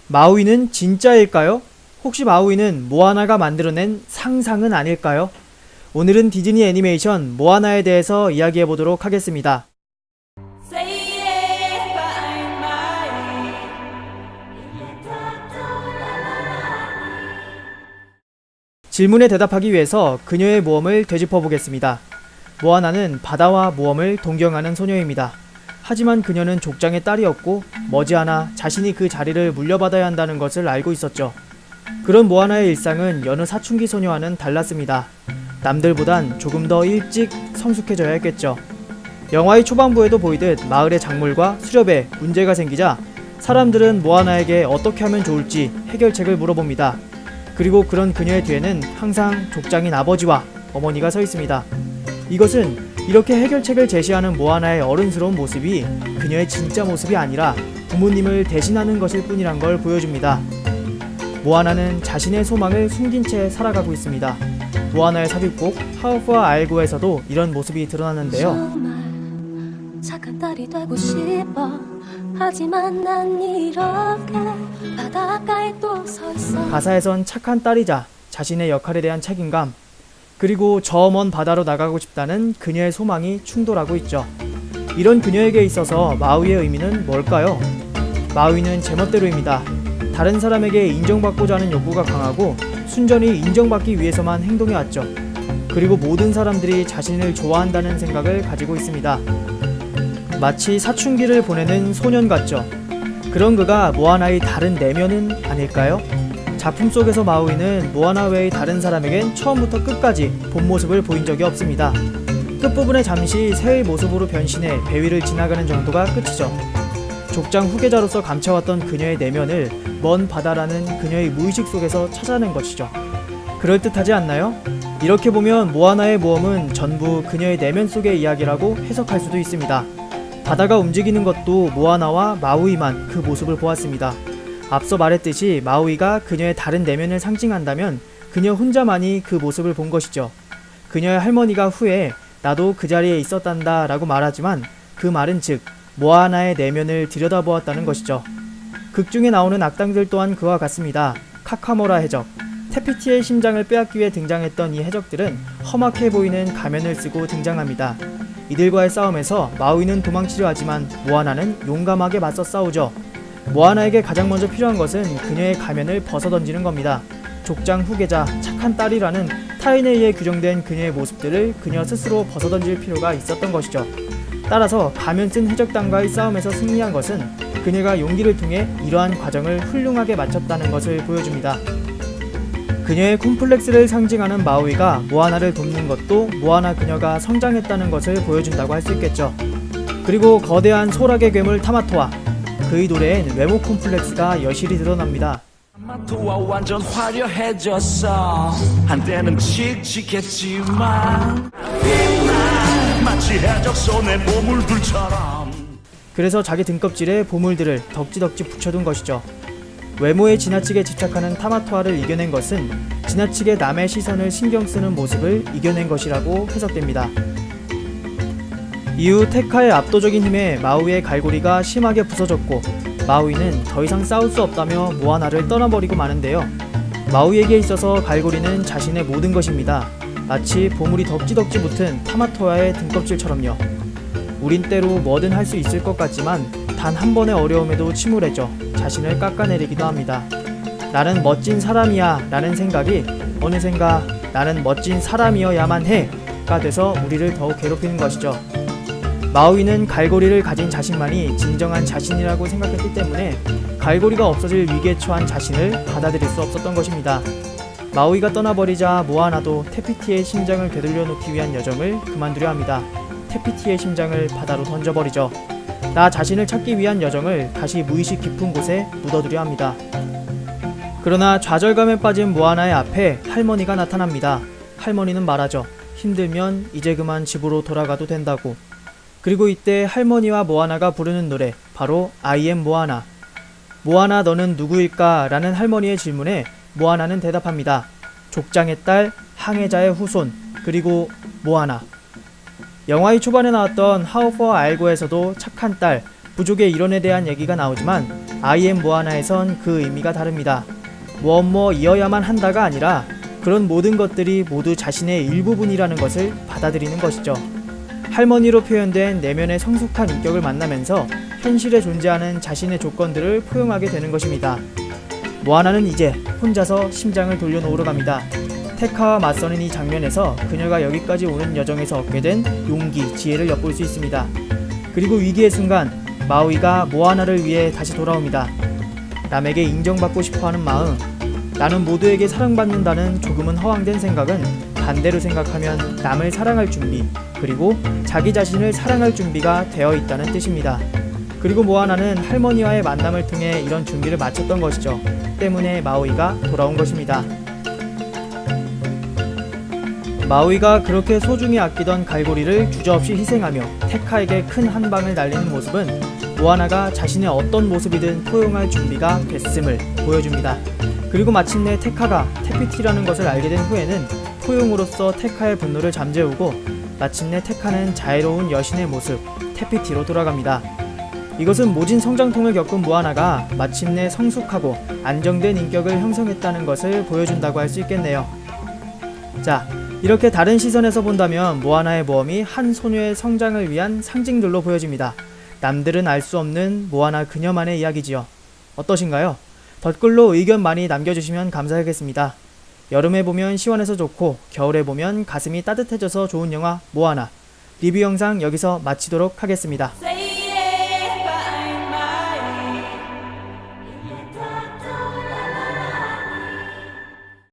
마우이는 진짜일까요? 혹시 마우이는 모아나가 만들어낸 상상은 아닐까요? 오늘은 디즈니 애니메이션 모아나에 대해서 이야기해보도록 하겠습니다. 질문에 대답하기 위해서 그녀의 모험을 되짚어보겠습니다. 모아나는 바다와 모험을 동경하는 소녀입니다. 하지만 그녀는 족장의 딸이었고 머지않아 자신이 그 자리를 물려받아야 한다는 것을 알고 있었죠. 그런 모아나의 일상은 여느 사춘기 소녀와는 달랐습니다. 남들보단 조금 더 일찍 성숙해져야 했겠죠. 영화의 초반부에도 보이듯 마을의 작물과 수렵에 문제가 생기자 사람들은 모아나에게 어떻게 하면 좋을지 해결책을 물어봅니다. 그리고 그런 그녀의 뒤에는 항상 족장인 아버지와 어머니가 서 있습니다. 이것은 이렇게 해결책을 제시하는 모아나의 어른스러운 모습이 그녀의 진짜 모습이 아니라 부모님을 대신하는 것일 뿐이란 걸 보여줍니다. 모아나는 자신의 소망을 숨긴 채 살아가고 있습니다. 모아나의 삽입곡 하우프와 알고에서도 이런 모습이 드러나는데요. 정말 착한 딸이 되고 싶어. 하지만 난 이렇게 바닷가에 또 서 있어. 가사에선 착한 딸이자 자신의 역할에 대한 책임감, 그리고 저 먼 바다로 나가고 싶다는 그녀의 소망이 충돌하고 있죠. 이런 그녀에게 있어서 마우이의 의미는 뭘까요? 마우이는 제멋대로입니다. 다른 사람에게 인정받고자 하는 욕구가 강하고 순전히 인정받기 위해서만 행동해왔죠. 그리고 모든 사람들이 자신을 좋아한다는 생각을 가지고 있습니다. 마치 사춘기를 보내는 소년 같죠. 그런 그가 모아나의 다른 내면은 아닐까요? 작품 속에서 마우이는 모아나 외의 다른 사람에겐 처음부터 끝까지 본 모습을 보인 적이 없습니다. 끝부분에 잠시 새의 모습으로 변신해 배 위를 지나가는 정도가 끝이죠. 족장 후계자로서 감춰왔던 그녀의 내면을 먼 바다라는 그녀의 무의식 속에서 찾아낸 것이죠. 그럴듯하지 않나요? 이렇게 보면 모아나의 모험은 전부 그녀의 내면 속의 이야기라고 해석할 수도 있습니다. 바다가 움직이는 것도 모아나와 마우이만 그 모습을 보았습니다. 앞서 말했듯이 마우이가 그녀의 다른 내면을 상징한다면 그녀 혼자만이 그 모습을 본 것이죠. 그녀의 할머니가 후에 나도 그 자리에 있었단다 라고 말하지만 그 말은 즉 모아나의 내면을 들여다보았다는 것이죠. 극중에 나오는 악당들 또한 그와 같습니다. 카카모라 해적, 테피티의 심장을 빼앗기 위해 등장했던 이 해적들은 험악해 보이는 가면을 쓰고 등장합니다. 이들과의 싸움에서 마우이는 도망치려 하지만 모아나는 용감하게 맞서 싸우죠. 모아나에게 가장 먼저 필요한 것은 그녀의 가면을 벗어던지는 겁니다. 족장 후계자, 착한 딸이라는 타인에 의해 규정된 그녀의 모습들을 그녀 스스로 벗어던질 필요가 있었던 것이죠. 따라서 가면 쓴 해적단과의 싸움에서 승리한 것은 그녀가 용기를 통해 이러한 과정을 훌륭하게 마쳤다는 것을 보여줍니다. 그녀의 콤플렉스를 상징하는 마우이가 모아나를 돕는 것도 모아나 그녀가 성장했다는 것을 보여준다고 할 수 있겠죠. 그리고 거대한 소락의 괴물 타마토와 그의 노래엔 외모 콤플렉스가 여실히 드러납니다. 타마토와 완전 화려해졌어. 한때는 칙칙했지만 마치 해적 손의 보물들처럼. 그래서 자기 등껍질에 보물들을 덕지덕지 붙여둔 것이죠. 외모에 지나치게 집착하는 타마토아를 이겨낸 것은 지나치게 남의 시선을 신경 쓰는 모습을 이겨낸 것이라고 해석됩니다. 이후 테카의 압도적인 힘에 마우이의 갈고리가 심하게 부서졌고 마우이는 더 이상 싸울 수 없다며 모아나를 떠나버리고 마는데요. 마우이에게 있어서 갈고리는 자신의 모든 것입니다. 마치 보물이 덕지덕지 붙은 타마토아의 등껍질처럼요. 우린 때로 뭐든 할 수 있을 것 같지만 단 한 번의 어려움에도 침울해져 자신을 깎아내리기도 합니다. 나는 멋진 사람이야 라는 생각이 어느샌가 나는 멋진 사람이어야만 해가 돼서 우리를 더욱 괴롭히는 것이죠. 마우이는 갈고리를 가진 자신만이 진정한 자신이라고 생각했기 때문에 갈고리가 없어질 위기에 처한 자신을 받아들일 수 없었던 것입니다. 마우이가 떠나버리자 모아나도 테피티의 심장을 되돌려 놓기 위한 여정을 그만두려 합니다. 테피티의 심장을 바다로 던져버리죠. 나 자신을 찾기 위한 여정을 다시 무의식 깊은 곳에 묻어두려 합니다. 그러나 좌절감에 빠진 모아나의 앞에 할머니가 나타납니다. 할머니는 말하죠. 힘들면 이제 그만 집으로 돌아가도 된다고. 그리고 이때 할머니와 모아나가 부르는 노래, 바로 I am 모아나. 모아나 너는 누구일까? 라는 할머니의 질문에 모아나는 대답합니다. 족장의 딸, 항해자의 후손, 그리고 모아나. 영화의 초반에 나왔던 하우퍼와 알고에서도 착한 딸, 부족의 일원에 대한 얘기가 나오지만 I am 모아나에선 그 의미가 다릅니다. 뭐이어야만 한다가 아니라 그런 모든 것들이 모두 자신의 일부분이라는 것을 받아들이는 것이죠. 할머니로 표현된 내면의 성숙한 인격을 만나면서 현실에 존재하는 자신의 조건들을 포용하게 되는 것입니다. 모아나는 이제 혼자서 심장을 돌려놓으러 갑니다. 테카와 맞서는 이 장면에서 그녀가 여기까지 오는 여정에서 얻게 된 용기, 지혜를 엿볼 수 있습니다. 그리고 위기의 순간 마우이가 모아나를 위해 다시 돌아옵니다. 남에게 인정받고 싶어하는 마음, 나는 모두에게 사랑받는다는 조금은 허황된 생각은 반대로 생각하면 남을 사랑할 준비, 그리고 자기 자신을 사랑할 준비가 되어 있다는 뜻입니다. 그리고 모아나는 할머니와의 만남을 통해 이런 준비를 마쳤던 것이죠. 때문에 마우이가 돌아온 것입니다. 마우이가 그렇게 소중히 아끼던 갈고리를 주저없이 희생하며 테카에게 큰 한 방을 날리는 모습은 모아나가 자신의 어떤 모습이든 포용할 준비가 됐음을 보여줍니다. 그리고 마침내 테카가 테피티라는 것을 알게 된 후에는 포용으로서 테카의 분노를 잠재우고 마침내 테카는 자애로운 여신의 모습 테피티로 돌아갑니다. 이것은 모진 성장통을 겪은 모아나가 마침내 성숙하고 안정된 인격을 형성했다는 것을 보여준다고 할 수 있겠네요. 자, 이렇게 다른 시선에서 본다면 모아나의 모험이 한 소녀의 성장을 위한 상징들로 보여집니다. 남들은 알 수 없는 모아나 그녀만의 이야기지요. 어떠신가요? 댓글로 의견 많이 남겨주시면 감사하겠습니다. 여름에 보면 시원해서 좋고 겨울에 보면 가슴이 따뜻해져서 좋은 영화 모아나 리뷰 영상 여기서 마치도록 하겠습니다.